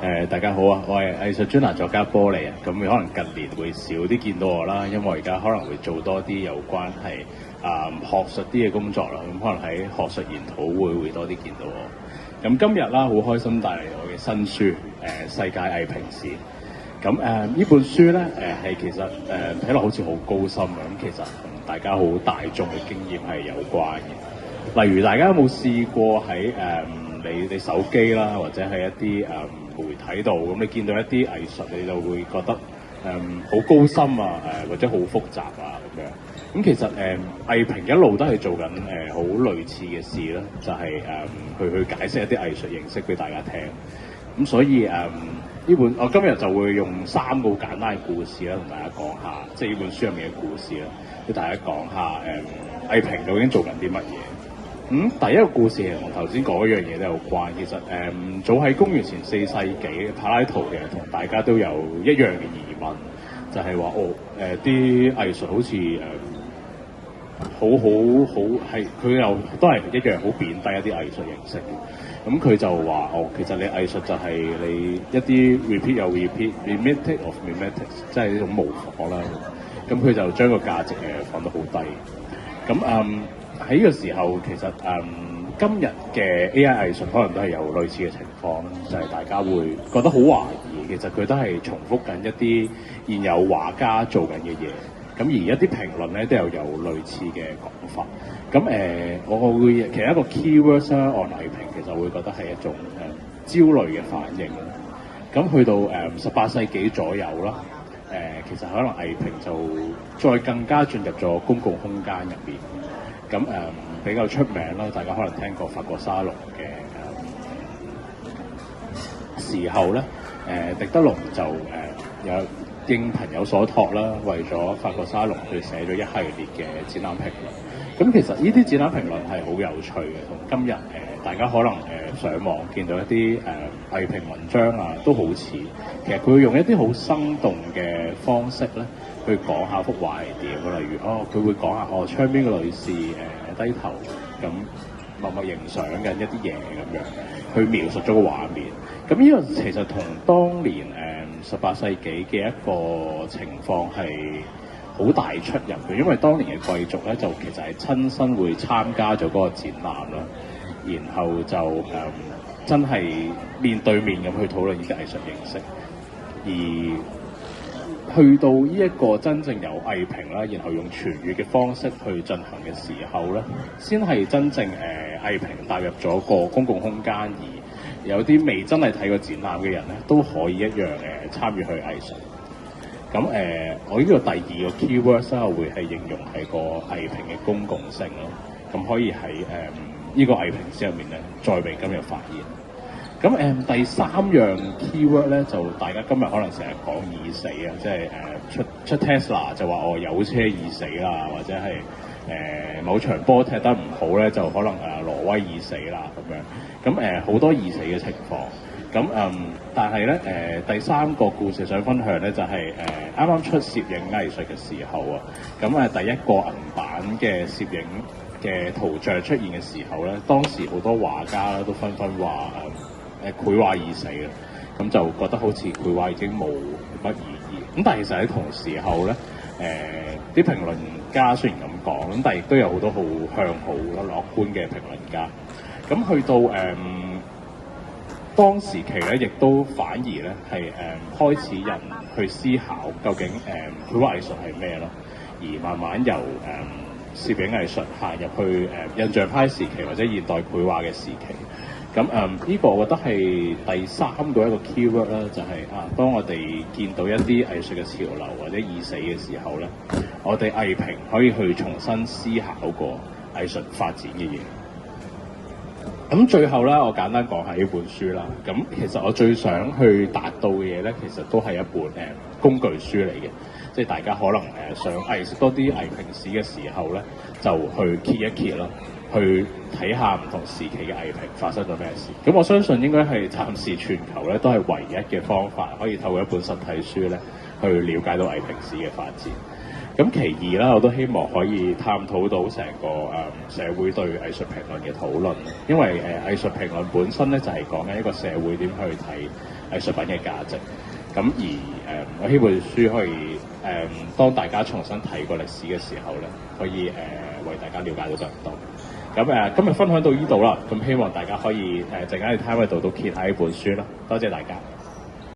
大家好啊，我係藝術專欄作家玻璃啊。咁可能近年會少啲見到我啦，因為我而家可能會做多啲有關係學術啲嘅工作啦。咁可能喺學術研討會多啲見到我。咁今日啦，好開心帶嚟我嘅新書世界藝評史。咁呢本書咧係其實睇落好似好高深啊。咁其實同大家好大眾嘅經驗係有關嘅。例如大家有冇試過喺你手機啦，或者係一啲媒體度，咁你見到一啲藝術，你就會覺得好高深啊，或者好複雜啊咁樣。咁其實藝評一路都係做緊好類似嘅事啦，就係去解釋一啲藝術形式俾大家聽。咁所以呢本我今日就會用3個好簡單嘅故事啦，同大家講下，即係呢本書入面嘅故事啦，俾大家講下藝評究竟做緊啲乜嘢。第一個故事同頭先講一樣嘢都有關。其實早喺公元前4世紀，柏拉圖嘅同大家都有一樣嘅疑問，就係話啲藝術好似好係佢又都係一樣好貶低一啲藝術形式。咁佢就話其實你藝術就係你一啲 repeat 又 repeat，mimetic of mimetics， 即係呢種模仿啦。咁佢就將個價值放得好低。咁喺呢個時候，其實今日嘅 AI 藝術可能都係有類似嘅情況，就係大家會覺得好懷疑，其實佢都係重複緊一啲現有畫家做緊嘅嘢。咁而一啲評論咧都有類似嘅講法。咁我會其實一個 keywords 啦，按藝評其實會覺得係一種焦慮嘅反應。咁去到18世紀左右啦，其實可能藝評就再更加進入咗公共空間入邊。咁比較出名啦，大家可能聽過法國沙龍嘅時候咧，狄德龍就有應朋友所託啦，為咗法國沙龍去寫咗一系列嘅展覽評論。咁其實呢啲展覽評論係好有趣嘅，同今日大家可能上網見到一啲藝評文章啊，都好似。其實佢會用一啲好生動嘅方式咧，去講下幅畫係點。例如佢會講下窗邊嘅女士低頭咁默默影相緊一啲嘢咁樣，去描述咗個畫面。咁呢個其實同當年18世紀嘅一個情況係好大出入嘅，因為當年嘅貴族咧就其實係親身會參加咗嗰個展覽啦，然後就真係面對面咁去討論呢啲藝術形式。而去到呢一個真正有藝評啦，然後用傳閱嘅方式去進行嘅時候咧，先係真正藝評帶入咗個公共空間，而有啲未真係睇過展覽嘅人咧，都可以一樣參與去藝術。咁我呢個第二個 keywords 咧，會係形容係個藝評嘅公共性咯。咁可以喺呢個藝評史入面咧，再被今日發現。咁第3樣 keyword 咧，就大家今日可能成日講已死啊，即係出 Tesla 就話有車已死啦，或者係某場波踢得唔好咧，就可能挪威已死啦咁樣。咁好多已死嘅情況。咁但係咧第3個故事想分享咧，就係啱啱出攝影藝術嘅時候啊。咁第一個銀版嘅攝影嘅圖像出現嘅時候咧，當時好多畫家都紛紛話繪畫已死啦，咁就覺得好似繪畫已經冇乜意義。咁但係其實喺同時候咧，啲評論家雖然咁講，咁但係亦都有好多好向好啦、樂觀嘅評論家。咁去到當時期咧，亦都反而咧係開始人去思考究竟繪畫藝術係咩咯，而慢慢由攝影藝術行入去印象派時期或者現代繪畫嘅時期。咁呢個我覺得係第3個一個 keyword 啦，就係當我哋見到一啲藝術嘅潮流或者已死嘅時候咧，我哋藝評可以去重新思考過藝術發展嘅嘢。咁最後咧，我簡單講下呢本書啦。咁其實我最想去達到嘅嘢咧，其實都係一本工具書嚟嘅。即係大家可能想藝術多啲藝評史嘅時候咧，就去揭一揭啦，去睇下唔同時期嘅藝評發生咗咩事。咁我相信應該係暫時全球咧都係唯一嘅方法，可以透過一本實體書咧去了解到藝評史嘅發展。咁其二啦，我都希望可以探討到成個社會對藝術評論嘅討論，因為藝術評論本身咧就係講緊一個社會點去睇藝術品嘅價值。咁而我希望書可以當大家重新睇過歷史嘅時候咧，可以為大家了解到更多。咁今日分享到呢度啦，咁希望大家可以陣間喺攤位度都揭下呢本書啦。多謝大家。